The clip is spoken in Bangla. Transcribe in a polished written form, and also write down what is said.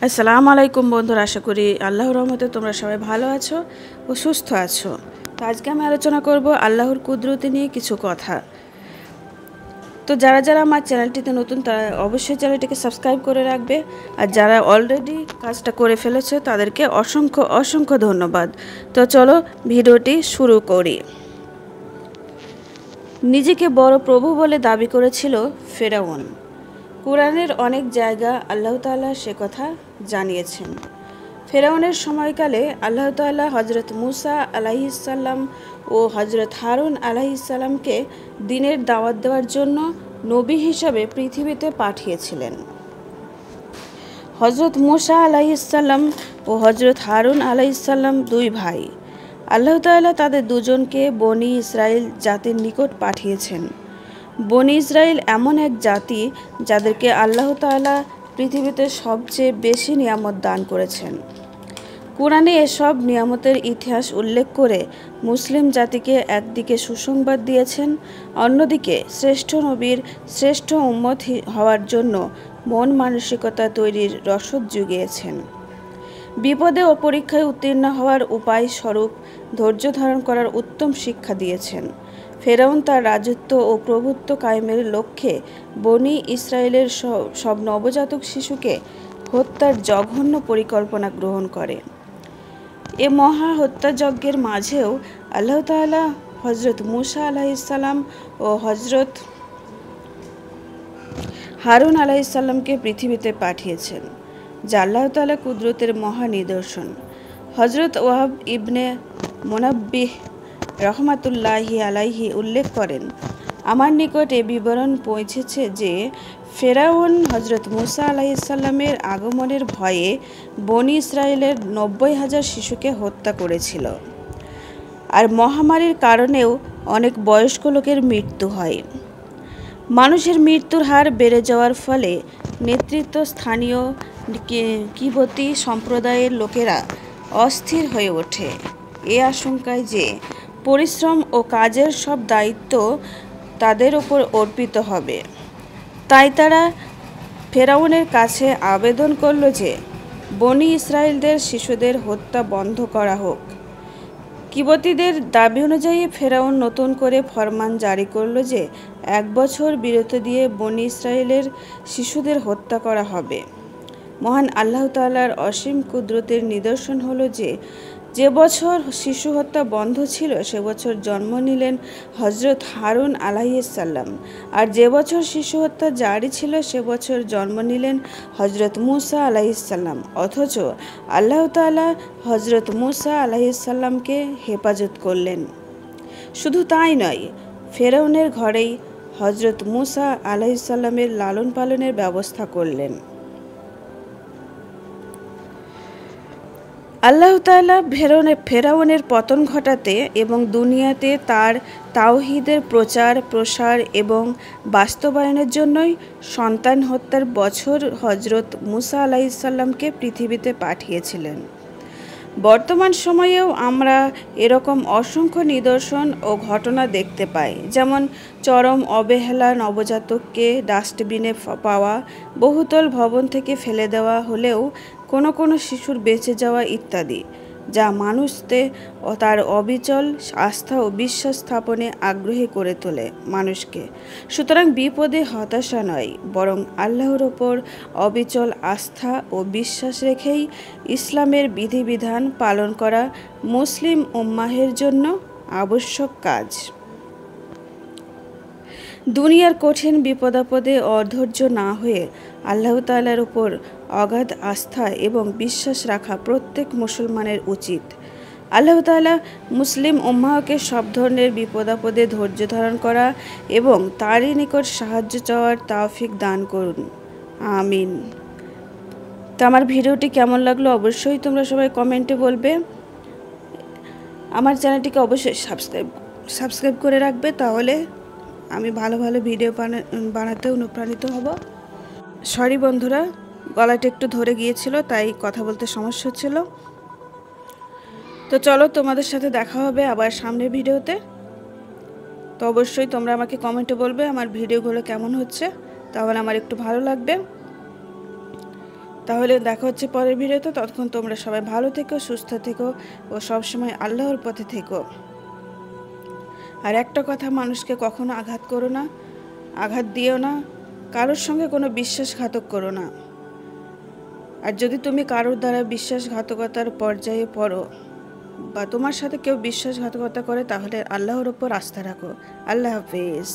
আসসালামু আলাইকুম বন্ধুরা, আশা করি আল্লাহর রহমতে তোমরা সবাই ভালো আছো ও সুস্থ আছো। তো আজকে আমি আলোচনা করব আল্লাহর কুদরতি নিয়ে কিছু কথা। তো যারা যারা আমার চ্যানেলটিতে নতুন তারা অবশ্যই চ্যানেলটিকে সাবস্ক্রাইব করে রাখবে, আর যারা অলরেডি কাজটা করে ফেলেছে তাদেরকে অসংখ্য অসংখ্য ধন্যবাদ। তো চলো ভিডিওটি শুরু করি। নিজেকে বড় প্রভু বলে দাবি করেছিল ফেরাউন। কুরআনের অনেক জায়গা আল্লাহ তাআলা সে কথা জানিয়েছেন। ফেরাউনের সময়কালে আল্লাহ তাআলা হজরত মুসা আলাইহিসসালাম ও হজরত হারুন আলাইহিসসালামকে দ্বীনের দাওয়াত দেওয়ার জন্য নবী হিসাবে পৃথিবীতে পাঠিয়েছিলেন। হজরত মুসা আলাইহিসসালাম ও হজরত হারুন আলাইহিসসালাম দুই ভাই। আল্লাহ তাআলা তাদের দুজনকে বনি ইসরাইল জাতির নিকট পাঠিয়েছেন। বনি ইসরাইল এমন এক জাতি যাদেরকে আল্লাহ তাআলা পৃথিবীতে সবচেয়ে বেশি নিয়ামত দান করেছেন। কুরআনে এসব নিয়ামতের ইতিহাস উল্লেখ করে মুসলিম জাতিকে একদিকে সুসংবাদ দিয়েছেন, অন্যদিকে শ্রেষ্ঠ নবীর শ্রেষ্ঠ উম্মত হওয়ার জন্য মন মানসিকতা তৈরির রসদ জুগিয়েছেন। বিপদে ও পরীক্ষায় উত্তীর্ণ হওয়ার উপায় স্বরূপ ধৈর্য ধারণ করার উত্তম শিক্ষা দিয়েছেন। ফেরাউন তার রাজত্ব ও প্রভুত্ব কায়েমের লক্ষ্যে বনি ইসরায়েলের সব নবজাতক শিশুকে হত্যার জঘন্য পরিকল্পনা গ্রহণ করে। এ মহা হত্যাযজ্ঞের মাঝেও আল্লাহ তাআলা হজরত মুসা আলাইহিসসালাম ও হজরত হারুন আলাইহিসসালামকে পৃথিবীতে পাঠিয়েছেন, যা আল্লাহ তাআলা কুদরতের মহা নিদর্শন। হজরত ওয়াহাব ইবনে মুনাব্বিহ রহমাতুল্লাহি আলাইহি উল্লেখ করেন, আমার নিকট এ বিবরণ পৌঁছেছে যে ফেরাউন হজরত মুসা আলাইহিসসালামের আগমনের ভয়ে বনি ইসরায়েলের 90,000 শিশুকে হত্যা করেছিল। আর মহামারীর কারণেও অনেক বয়স্ক লোকের মৃত্যু হয়। মানুষের মৃত্যুর হার বেড়ে যাওয়ার ফলে নেতৃত্ব স্থানীয় কিবতী সম্প্রদায়ের লোকেরা অস্থির হয়ে ওঠে এ আশঙ্কায় যে পরিশ্রম ও কাজের সব দায়িত্ব তাদের উপর অর্পিত হবে। তাই তারা ফেরাউনের কাছে আবেদন করল যে বনি ইসরায়েলদের শিশুদের হত্যা বন্ধ করা হোক। কিবতীদের দাবি অনুযায়ী ফেরাউন নতুন করে ফরমান জারি করল যে 1 বছর বিরতি দিয়ে বনি ইসরায়েলের শিশুদের হত্যা করা হবে। মহান আল্লাহ তাআলার অসীম কুদরতের নিদর্শন হলো যে বছর শিশু হত্যা বন্ধ ছিল সে বছর জন্ম নিলেন হজরত হারুন আলাইহিসসালাম, আর যে বছর শিশু হত্যা জারি ছিল সে বছর জন্ম নিলেন হজরত মুসা আলাইহিসসালাম। অথচ আল্লাহ তাআলা হজরত মুসা আলাইহিসসালামকে হেফাজত করলেন। শুধু তাই নয়, ফেরাউনের ঘরেই হজরত মুসা আলাইহিসসালামের লালন পালনের ব্যবস্থা করলেন। আল্লাহ তাআলা ফেরাউনের পতন ঘটাতে এবং দুনিয়াতে তার তাওহীদের প্রচার প্রসার এবং বাস্তবায়নের জন্যই সন্তান হত্যার বছর হজরত মুসা আলাইহিসসালামকে পৃথিবীতে পাঠিয়েছিলেন। বর্তমান সময়েও আমরা এরকম অসংখ্য নিদর্শন ও ঘটনা দেখতে পাই, যেমন চরম অবহেলা, নবজাতককে ডাস্টবিনে পাওয়া, বহুতল ভবন থেকে ফেলে দেওয়া হলেও কোনো কোনো শিশুর বেঁচে যাওয়া ইত্যাদি, যা মানুষকে ও তার অবিচল আস্থা ও বিশ্বাস স্থাপনে আগ্রহী করে তোলে মানুষকে। সুতরাং বিপদে হতাশা নয়, বরং আল্লাহর ওপর অবিচল আস্থা ও বিশ্বাস রেখেই ইসলামের বিধিবিধান পালন করা মুসলিম উম্মাহের জন্য আবশ্যক কাজ। দুনিয়ার কঠিন বিপদাপদে অধৈর্য না হয়ে আল্লাহ তাআলার উপর অগাধ আস্থা এবং বিশ্বাস রাখা প্রত্যেক মুসলমানের উচিত। আল্লাহ তাআলা মুসলিম উম্মাহকে সব ধরনের বিপদাপদে ধৈর্য ধারণ করা এবং তারই নিকট সাহায্য চাওয়ার তৌফিক দান করুন, আমিন। তো আমার ভিডিওটি কেমন লাগলো অবশ্যই তোমরা সবাই কমেন্টে বলবে। আমার চ্যানেলটিকে অবশ্যই সাবস্ক্রাইব করে রাখবে, তাহলে আমি ভালো ভালো ভিডিও বানাতে অনুপ্রাণিত হব। সরি বন্ধুরা, গলাটা একটু ধরে গিয়েছিল তাই কথা বলতে সমস্যা হচ্ছিল। তো চলো, তোমাদের সাথে দেখা হবে আবার সামনের ভিডিওতে। তো অবশ্যই তোমরা আমাকে কমেন্টে বলবে আমার ভিডিওগুলো কেমন হচ্ছে, তাহলে আমার একটু ভালো লাগবে। তাহলে দেখা হচ্ছে পরের ভিডিওতে। ততক্ষণ তোমরা সবাই ভালো থেকো, সুস্থ থেকো ও সবসময় আল্লাহর পথে থেকো। আর একটা কথা, মানুষকে কখনো আঘাত করো না, আঘাত দিও না, কারোর সঙ্গে কোনো বিশ্বাসঘাতক করো না। আর যদি তুমি কারোর দ্বারা বিশ্বাসঘাতকতার পর্যায়ে পড়ো বা তোমার সাথে কেউ বিশ্বাসঘাতকতা করে, তাহলে আল্লাহর ওপর আস্থা রাখো। আল্লাহ হাফেজ।